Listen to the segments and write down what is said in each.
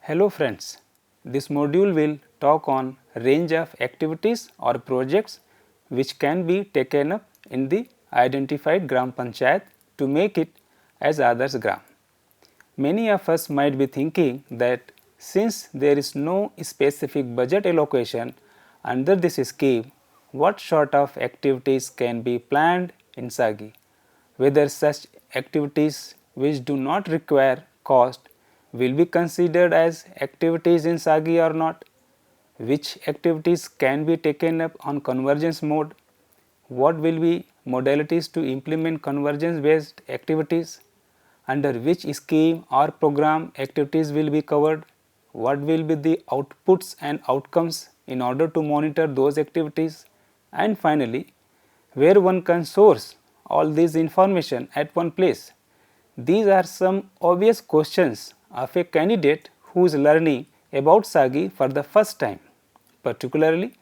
Hello friends, this module will talk on range of activities or projects which can be taken up in the identified Gram Panchayat to make it as Adarsh Gram. Many of us might be thinking that since there is no specific budget allocation under this scheme, what sort of activities can be planned in SAGI? Whether such activities which do not require cost will be considered as activities in SAGI or not? Which activities can be taken up on convergence mode? What will be modalities to implement convergence based activities? Under which scheme or program activities will be covered? What will be the outputs and outcomes in order to monitor those activities? And finally, where one can source all this information at one place. These are some obvious questions of a candidate who is learning about SAGI for the first time, particularly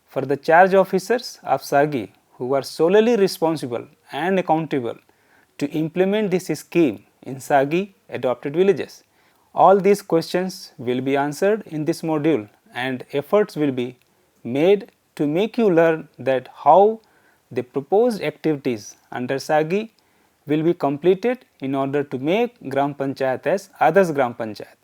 for the charge officers of SAGI who are solely responsible and accountable to implement this scheme in SAGI adopted villages. All these questions will be answered in this module and efforts will be made to make you learn that how the proposed activities under SAGI will be completed in order to make Gram Panchayat as Adarsh Gram Panchayat.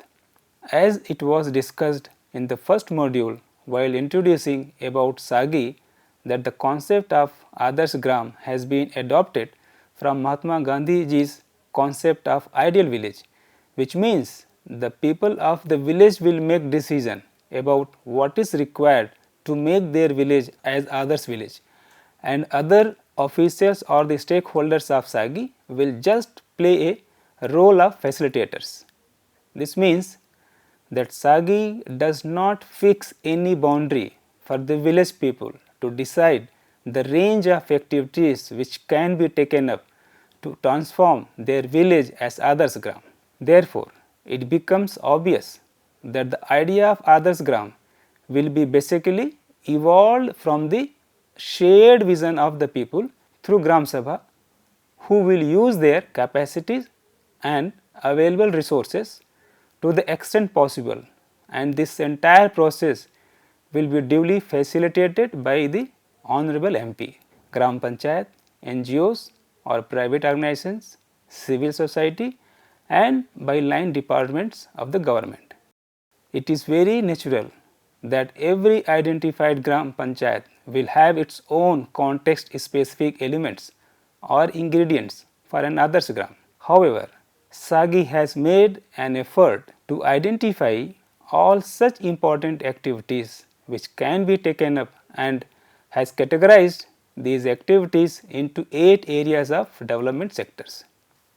As it was discussed in the first module while introducing about SAGI that the concept of Adarsh Gram has been adopted from Mahatma Gandhi ji's concept of ideal village, which means the people of the village will make decision about what is required to make their village as Adarsh village, and other officials or the stakeholders of SAGI will just play a role of facilitators. This means that SAGI does not fix any boundary for the village people to decide the range of activities which can be taken up to transform their village as Adarsh Gram. Therefore, it becomes obvious that the idea of Adarsh Gram will be basically evolved from the shared vision of the people through Gram Sabha, who will use their capacities and available resources to the extent possible, and this entire process will be duly facilitated by the Honorable MP, Gram Panchayat, NGOs or private organizations, civil society and by line departments of the government. It is very natural that every identified Gram Panchayat will have its own context specific elements or ingredients for an Adarsh Gram. However, SAGI has made an effort to identify all such important activities which can be taken up and has categorized these activities into 8 areas of development sectors.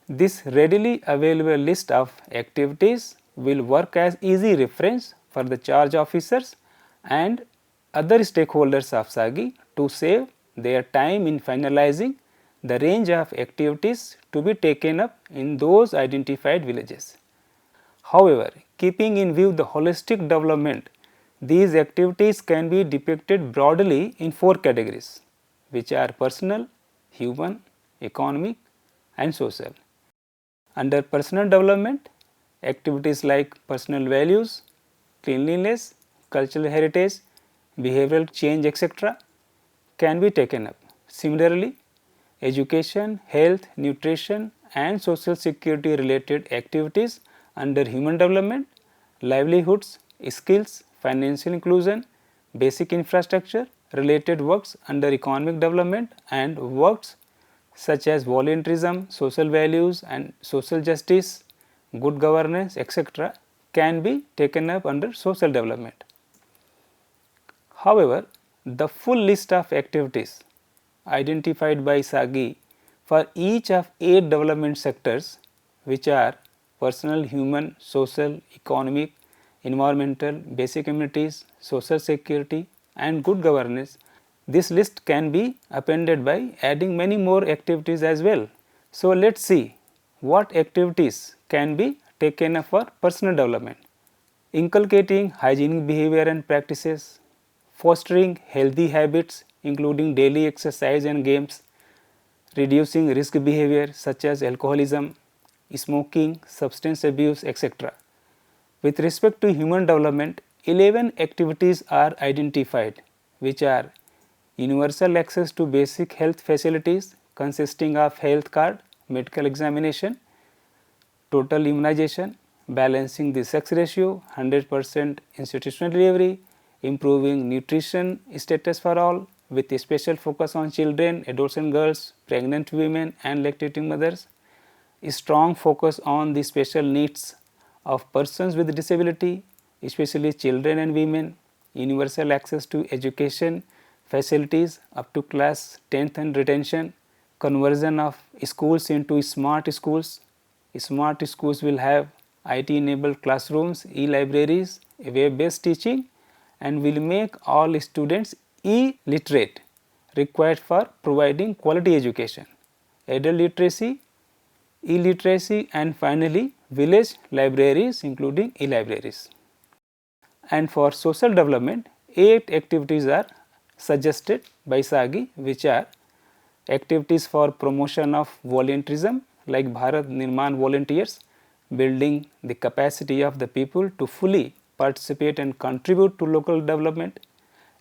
This readily available list of activities will work as easy reference for the charge officers and other stakeholders of SAGI to save their time in finalizing the range of activities to be taken up in those identified villages. However, keeping in view the holistic development, these activities can be depicted broadly in 4 categories, which are personal, human, economic and social. Under personal development, activities like personal values, cleanliness, cultural heritage, behavioral change etc. can be taken up. Similarly, education, health, nutrition and social security related activities under human development, livelihoods, skills, financial inclusion, basic infrastructure related works under economic development and works such as volunteerism, social values and social justice, good governance etc. can be taken up under social development. However, the full list of activities identified by SAGI for each of 8 development sectors, which are personal, human, social, economic, environmental, basic amenities, social security and good governance, this list can be appended by adding many more activities as well. So, let us see what activities can be taken up for personal development. Inculcating hygienic behavior and practices, fostering healthy habits including daily exercise and games, reducing risk behavior such as alcoholism, smoking, substance abuse etc. With respect to human development, 11 activities are identified, which are universal access to basic health facilities consisting of health card, medical examination, total immunization, balancing the sex ratio, 100% institutional delivery, improving nutrition status for all with a special focus on children, adolescent girls, pregnant women and lactating mothers, a strong focus on the special needs of persons with disability, especially children and women, universal access to education facilities up to class 10th and retention, conversion of schools into smart schools. Smart schools will have IT enabled classrooms, e-libraries, web based teaching and will make all students e-literate required for providing quality education. Adult literacy, e-literacy and finally village libraries including e-libraries. And for social development, 8 activities are suggested by SAGI, which are activities for promotion of volunteerism like Bharat Nirman volunteers, building the capacity of the people to fully participate and contribute to local development,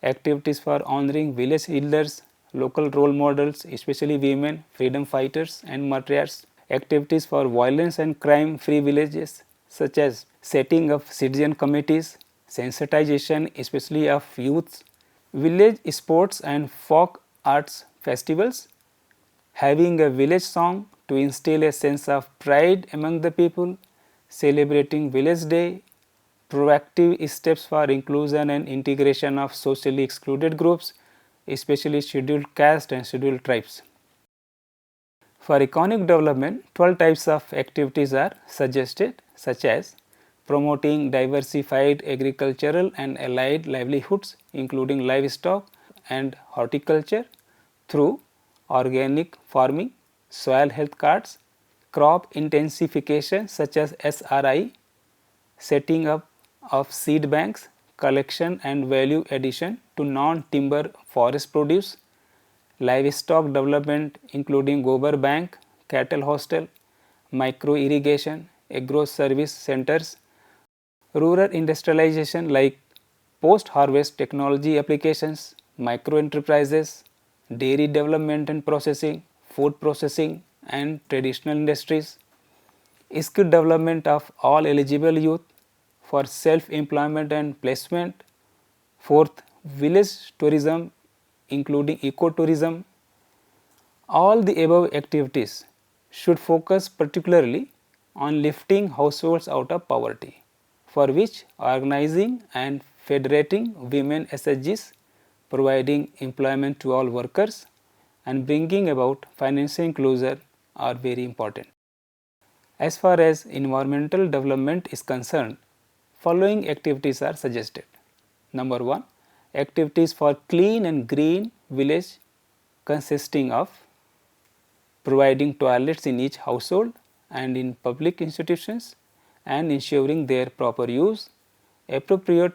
activities for honoring village elders, local role models, especially women, freedom fighters and martyrs, activities for violence and crime free villages such as setting of citizen committees, sensitization especially of youths, village sports and folk arts festivals, having a village song to instill a sense of pride among the people, celebrating village day, proactive steps for inclusion and integration of socially excluded groups, especially scheduled caste and scheduled tribes. For economic development, 12 types of activities are suggested such as promoting diversified agricultural and allied livelihoods including livestock and horticulture through organic farming, soil health cards, crop intensification such as SRI, setting up of seed banks, collection and value addition to non-timber forest produce, livestock development including gobar bank, cattle hostel, micro irrigation, agro service centers, rural industrialization like post harvest technology applications, micro enterprises, dairy development and processing, food processing and traditional industries, skill development of all eligible youth for self employment and placement. Fourth, village tourism including ecotourism. All the above activities should focus particularly on lifting households out of poverty, for which organizing and federating women SHGs, providing employment to all workers and bringing about financial inclusion are very important. As far as environmental development is concerned, following activities are suggested. Number 1, activities for clean and green village consisting of providing toilets in each household and in public institutions and ensuring their proper use, appropriate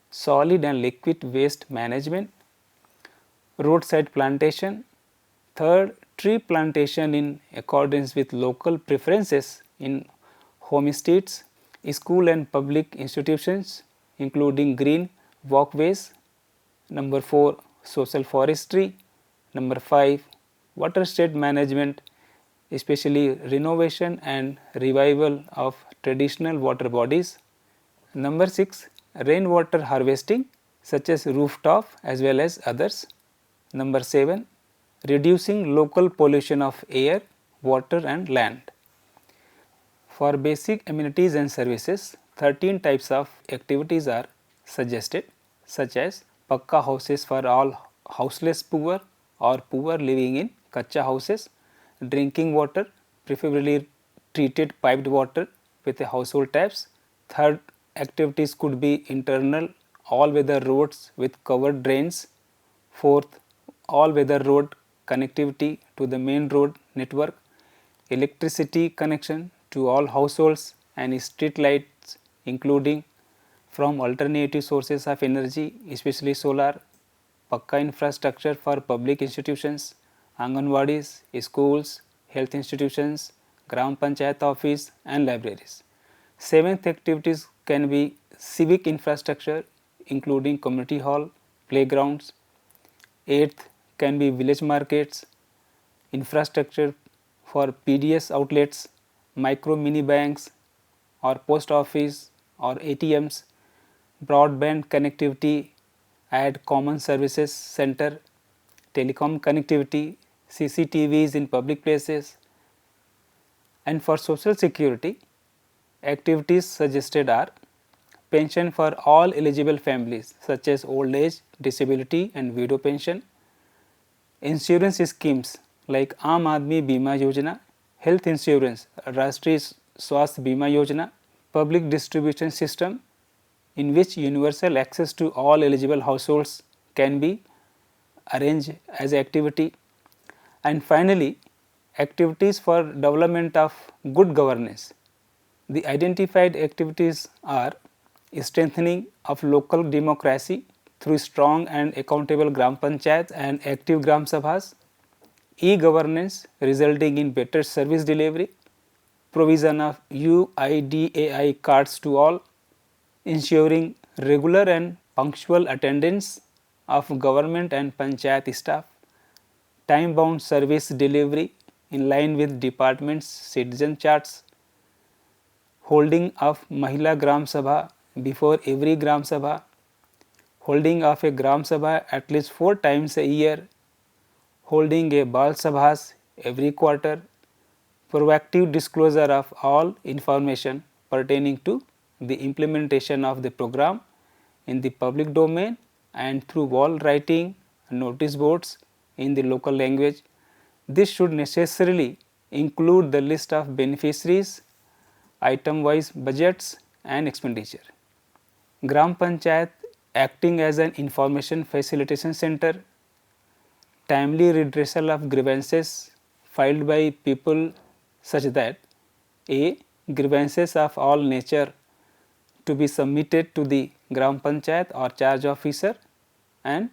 solid and liquid waste management, roadside plantation. Third, tree plantation in accordance with local preferences in homesteads, school and public institutions including green walkways. Number 4, social forestry. Number 5, watershed management, especially renovation and revival of traditional water bodies. Number 6, rainwater harvesting such as rooftop as well as others. Number 7, reducing local pollution of air, water and land. For basic amenities and services, 13 types of activities are suggested such as pakka houses for all houseless poor or poor living in kacha houses, drinking water preferably treated piped water with a household taps. Third, activities could be internal all weather roads with covered drains. Fourth, all weather road connectivity to the main road network, electricity connection to all households and street lights including from alternative sources of energy especially solar, pakka infrastructure for public institutions, Anganwadis, schools, health institutions, Gram Panchayat office and libraries. Seventh, activities can be civic infrastructure including community hall, playgrounds. 8th can be village markets, infrastructure for PDS outlets, micro mini banks or post office or ATMs, broadband connectivity, add common services center, telecom connectivity, CCTVs in public places. And for social security, activities suggested are pension for all eligible families such as old age, disability and widow pension, insurance schemes like Aam Aadmi Bima Yojana, health insurance Rashtriya Swasthya Bima Yojana, public distribution system in which universal access to all eligible households can be arranged as activity, and finally activities for development of good governance. The identified activities are strengthening of local democracy through strong and accountable Gram Panchayats and active Gram Sabhas, e-governance resulting in better service delivery, provision of UIDAI cards to all, ensuring regular and punctual attendance of government and panchayat staff, time bound service delivery in line with department's citizen charts, holding of Mahila Gram Sabha before every Gram Sabha, holding of a Gram Sabha at least 4 times a year, holding a Bal Sabhas every quarter, proactive disclosure of all information pertaining to the implementation of the program in the public domain and through wall writing, notice boards in the local language. This should necessarily include the list of beneficiaries, item wise budgets and expenditure. Gram Panchayat acting as an information facilitation center, timely redressal of grievances filed by people such that a. grievances of all nature to be submitted to the Gram Panchayat or charge officer and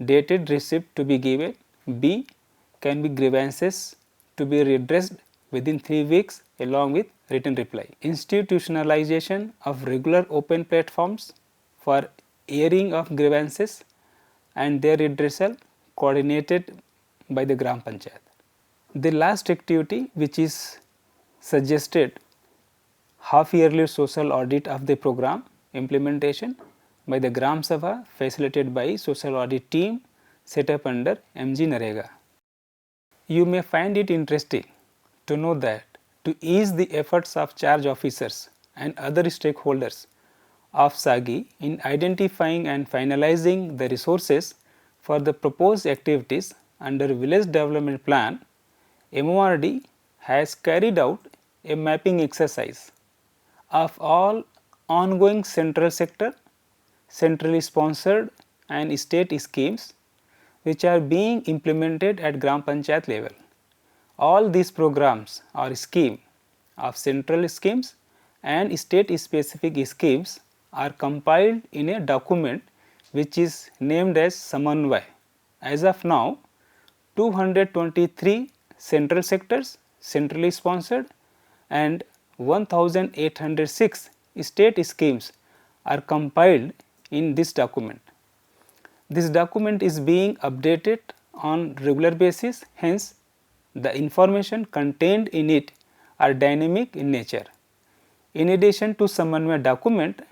dated receipt to be given. B. can be grievances to be redressed within 3 weeks along with written reply. Institutionalization of regular open platforms for airing of grievances and their redressal coordinated by the Gram Panchayat. The last activity which is suggested, half yearly social audit of the program implementation by the Gram Sabha facilitated by social audit team set up under MG Narega. You may find it interesting to know that to ease the efforts of charge officers and other stakeholders of SAGI in identifying and finalizing the resources for the proposed activities under village development plan, MORD has carried out a mapping exercise of all ongoing central sector, centrally sponsored and state schemes which are being implemented at Gram Panchayat level. All these programs or scheme of central schemes and state specific schemes are compiled in a document which is named as Samanvay. As of now, 223 central sectors centrally sponsored and 1806 state schemes are compiled in this document. This document is being updated on regular basis, hence the information contained in it are dynamic in nature. In addition to Samanvay document,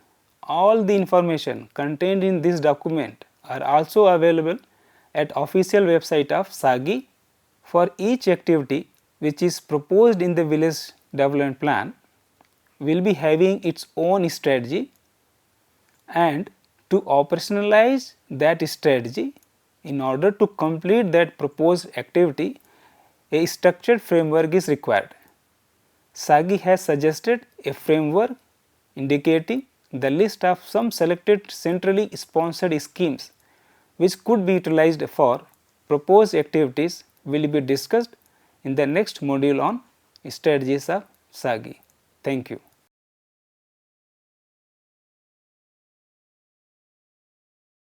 all the information contained in this document are also available at official website of SAGI. For each activity which is proposed in the village development plan will be having its own strategy, and to operationalize that strategy in order to complete that proposed activity, a structured framework is required. SAGI has suggested a framework indicating the list of some selected centrally sponsored schemes which could be utilized for proposed activities will be discussed in the next module on strategies of SAGI. Thank you.